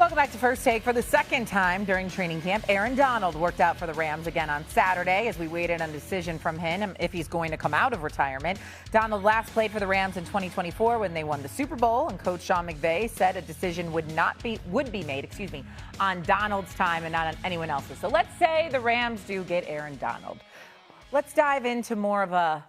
Welcome back to First Take. For the second time during training camp, Aaron Donald worked out for the Rams again on Saturday as we waited on a decision from him if he's going to come out of retirement. Donald last played for the Rams in 2024 when they won the Super Bowl, and Coach Sean McVay said a decision would be made on Donald's time and not on anyone else's. So let's say the Rams do get Aaron Donald. Let's dive into more of a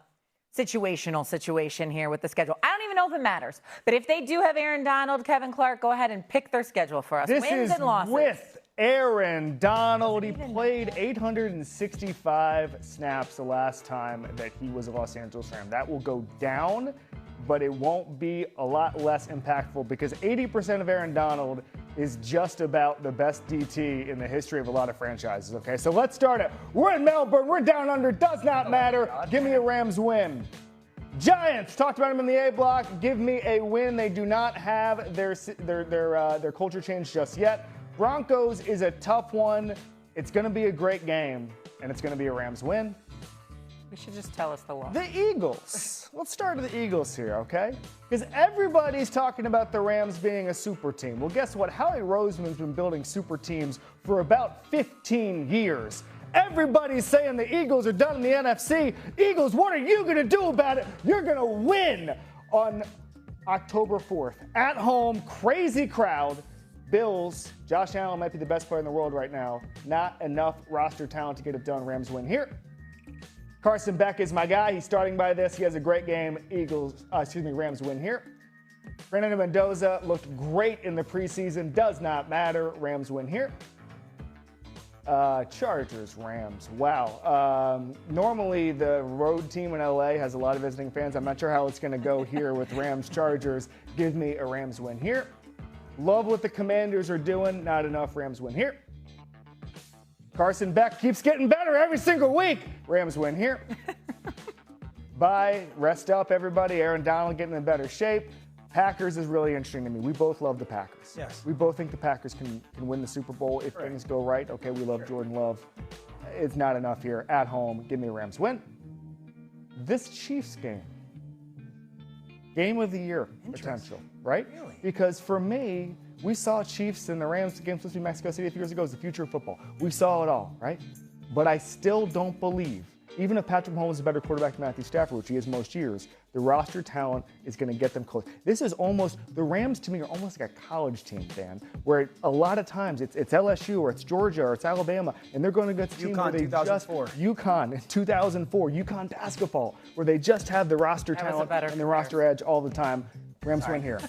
situational situation here with the schedule. I don't even know if it matters, but if they do have Aaron Donald, Kevin Clark, go ahead and pick their schedule for us. This Wins is and losses. with Aaron Donald. He played 865 snaps the last time that he was a Los Angeles Ram. That will go down, but it won't be a lot less impactful because 80% of Aaron Donald is just about the best DT in the history of a lot of franchises, okay? So let's start it. We're in Melbourne. We're down under. Does not matter. Give me a Rams win. Giants, talked about them in the A block. Give me a win. They do not have their culture change just yet. Broncos is a tough one. It's going to be a great game, and it's going to be a Rams win. You should just tell us the loss. The Eagles. Let's start with the Eagles here, okay? Because everybody's talking about the Rams being a super team. Well, guess what? Howie Roseman's been building super teams for about 15 years. Everybody's saying the Eagles are done in the NFC. Eagles, what are you going to do about it? You're going to win on October 4th. At home, crazy crowd. Bills, Josh Allen might be the best player in the world right now. Not enough roster talent to get it done. Rams win here. Carson Beck is my guy. He's starting by this. He has a great game. Rams win here. Fernando Mendoza looked great in the preseason. Does not matter. Rams win here. Chargers, Rams. Wow. Normally the road team in LA has a lot of visiting fans. I'm not sure how it's going to go here with Rams, Chargers. Give me a Rams win here. Love what the Commanders are doing. Not enough. Rams win here. Carson Beck keeps getting better every single week. Rams win here. Bye. Rest up, everybody. Aaron Donald getting in better shape. Packers is really interesting to me. We both love the Packers. Yes. We both think the Packers can win the Super Bowl if things go right. Okay, we love Jordan Love. It's not enough here. At home, give me a Rams win. This Chiefs game. Game of the year potential, right? Really? Because for me, we saw Chiefs and the Rams game supposed to be Mexico City a few years ago. It was the future of football. We saw it all, right? But I still don't believe, even if Patrick Mahomes is a better quarterback than Matthew Stafford, which he is most years, the roster talent is going to get them close. This is almost, the Rams to me are almost like a college team, Dan, where a lot of times it's LSU or it's Georgia or it's Alabama, and they're going to get the team where they 2004. UConn in 2004, UConn basketball, where they just have the roster talent and the roster edge all the time. Rams win here.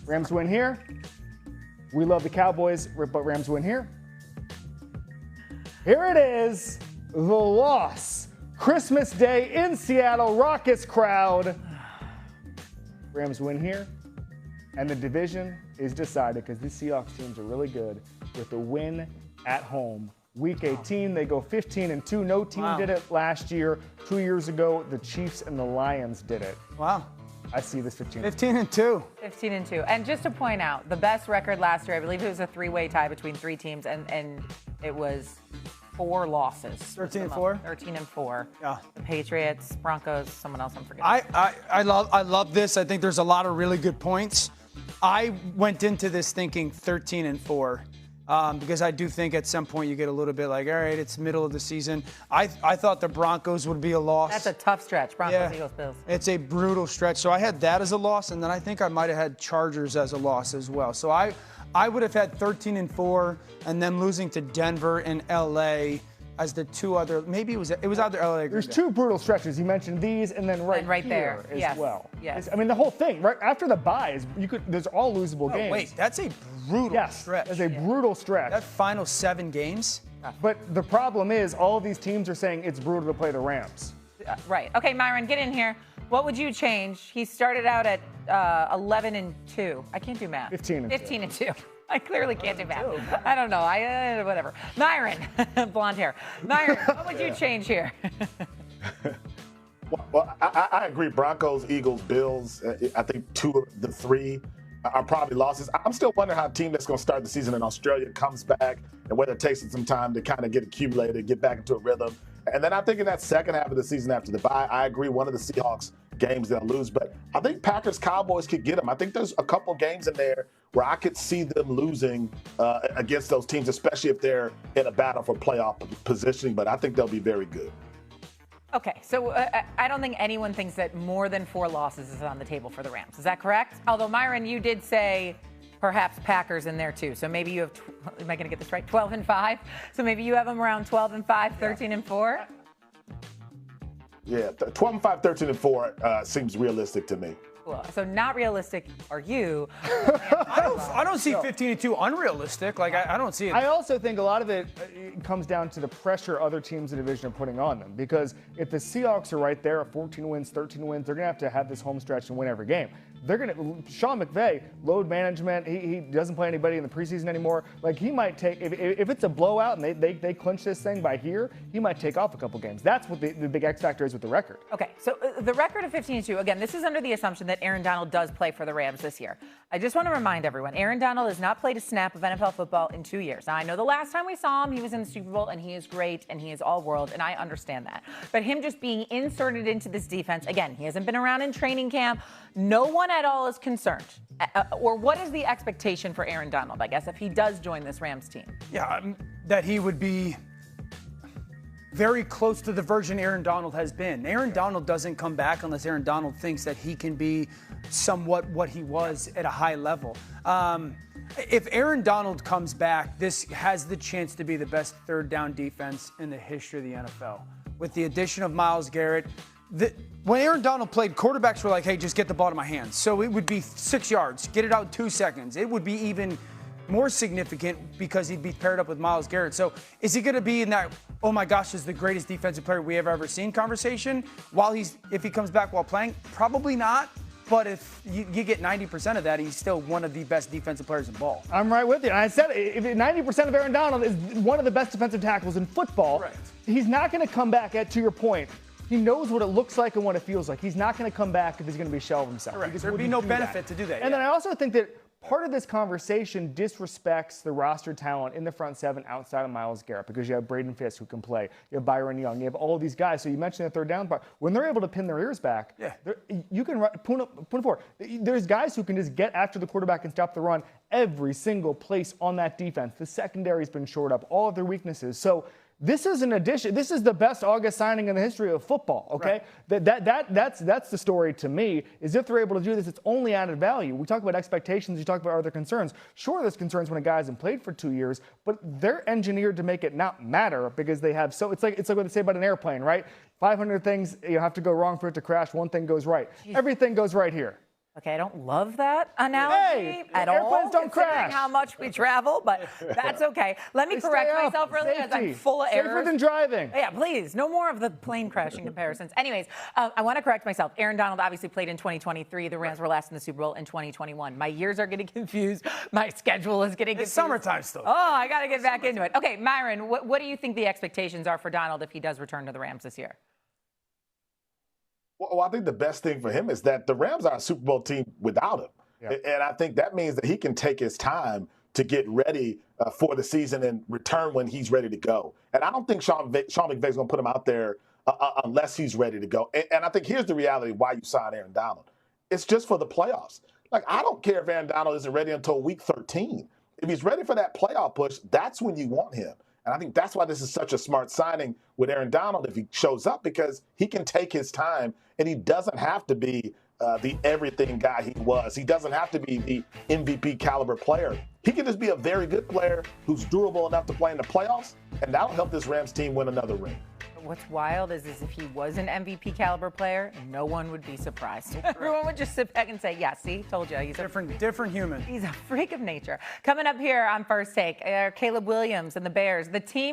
Rams win here. We love the Cowboys, but Rams win here. Here it is, the loss. Christmas Day in Seattle, raucous crowd. Rams win here. And the division is decided because these Seahawks teams are really good with the win at home. Week 18, they go 15-2. No team did it last year. 2 years ago, the Chiefs and the Lions did it. Wow. I see this 15-2. 15-2. 15-2. And just to point out, the best record last year, I believe it was a three-way tie between three teams, and it was 4 losses. 13-4? 13-4. Yeah. The Patriots, Broncos, someone else I'm forgetting. I love this. I think there's a lot of really good points. I went into this thinking 13-4. Because I do think at some point you get a little bit like, all right, it's middle of the season. I thought the Broncos would be a loss. That's a tough stretch, Broncos, Eagles, Bills. It's a brutal stretch. So I had that as a loss, and then I think I might have had Chargers as a loss as well. So I would have had 13-4, and then losing to Denver and LA as the two other. Maybe it was either LA. Or There's 2 brutal stretches. You mentioned these, and then right there as well. Yes. I mean, the whole thing right after the bye is there's all losable games. Wait, that's a brutal stretch. That's a brutal stretch. That final 7 games. But the problem is, all of these teams are saying it's brutal to play the Rams. Right. Okay, Myron, get in here. What would you change? He started out at 11-2. I can't do math. 15-2. 15-2. I clearly can't do math. I don't know. Whatever. Myron, blonde hair. Myron, what would you change here? Well, I agree. Broncos, Eagles, Bills. I think 2 of the 3 are probably losses. I'm still wondering how a team that's going to start the season in Australia comes back and whether it takes it some time to kind of get accumulated, get back into a rhythm. And then I think in that second half of the season after the bye, I agree one of the Seahawks games they'll lose. But I think Packers-Cowboys could get them. I think there's a couple games in there where I could see them losing against those teams, especially if they're in a battle for playoff positioning. But I think they'll be very good. Okay, so I don't think anyone thinks that more than 4 losses is on the table for the Rams. Is that correct? Although, Myron, you did say perhaps Packers in there too. So maybe you have, am I going to get this right? 12-5. So maybe you have them around 12-5, 13-4. Yeah, 12-5, 13-4 seems realistic to me. Cool. So not realistic are you? I don't see 15-2 unrealistic. Like I don't see it. I also think a lot of it comes down to the pressure other teams in the division are putting on them. Because if the Seahawks are right there at 14 wins, 13 wins, they're going to have this home stretch and win every game. Sean McVay, load management, he doesn't play anybody in the preseason anymore. Like he might take, if it's a blowout and they clinch this thing by here, he might take off a couple games. That's what the big X factor is with the record. Okay, so the record of 15-2, again, this is under the assumption that Aaron Donald does play for the Rams this year. I just want to remind everyone, Aaron Donald has not played a snap of NFL football in 2 years. Now, I know the last time we saw him, he was in the Super Bowl, and he is great, and he is all-world, and I understand that. But him just being inserted into this defense, again, he hasn't been around in training camp. No one at all is concerned. Or what is the expectation for Aaron Donald, I guess, if he does join this Rams team? Yeah, that he would be very close to the version Aaron Donald has been. Aaron Donald doesn't come back unless Aaron Donald thinks that he can be somewhat what he was at a high level. If Aaron Donald comes back, this has the chance to be the best third down defense in the history of the NFL. With the addition of Myles Garrett, when Aaron Donald played, quarterbacks were like, hey, just get the ball to my hands. So it would be 6 yards, get it out in 2 seconds. It would be even more significant because he'd be paired up with Myles Garrett. So is he going to be in that, oh my gosh, is the greatest defensive player we have ever seen conversation if he comes back while playing? Probably not. But if you get 90% of that, he's still one of the best defensive players in ball. I'm right with you. And I said if 90% of Aaron Donald is one of the best defensive tackles in football, right, he's not going to come back to your point. He knows what it looks like and what it feels like. He's not going to come back if he's going to be shell of himself. Correct. There'd be no benefit to do that. And then I also think that part of this conversation disrespects the roster talent in the front seven outside of Myles Garrett because you have Braden Fisk who can play. You have Byron Young. You have all of these guys. So you mentioned the third down part. When they're able to pin their ears back, you can put it forward. There's guys who can just get after the quarterback and stop the run every single place on that defense. The secondary's been shored up, all of their weaknesses. So this is an addition. This is the best August signing in the history of football, okay? Right. That's the story to me, is if they're able to do this, it's only added value. We talk about expectations, you talk about other concerns. Sure, there's concerns when a guy hasn't played for 2 years, but they're engineered to make it not matter because they have it's like what they say about an airplane, right? 500 things you have to go wrong for it to crash, one thing goes right. Everything goes right here. Okay, I don't love that analogy at all. Airplanes don't crash. How much we travel, but that's okay. Let me correct myself really because I'm full of errors. Safer than driving. Yeah, please. No more of the plane crashing comparisons. Anyways, I want to correct myself. Aaron Donald obviously played in 2023. The Rams were last in the Super Bowl in 2021. My years are getting confused. My schedule is getting confused. It's summertime still. Oh, I got to get back into it. Okay, Myron, what do you think the expectations are for Donald if he does return to the Rams this year? Well, I think the best thing for him is that the Rams are a Super Bowl team without him. Yeah. And I think that means that he can take his time to get ready for the season and return when he's ready to go. And I don't think Sean McVay's going to put him out there unless he's ready to go. And I think here's the reality why you sign Aaron Donald. It's just for the playoffs. Like, I don't care if Aaron Donald isn't ready until week 13. If he's ready for that playoff push, that's when you want him. And I think that's why this is such a smart signing with Aaron Donald if he shows up, because he can take his time and he doesn't have to be the everything guy he was. He doesn't have to be the MVP caliber player. He can just be a very good player who's durable enough to play in the playoffs, and that'll help this Rams team win another ring. What's wild is if he was an MVP caliber player, no one would be surprised. Everyone would just sit back and say, yeah, see, told you. He's different human. He's a freak of nature. Coming up here on First Take, Caleb Williams and the Bears. The team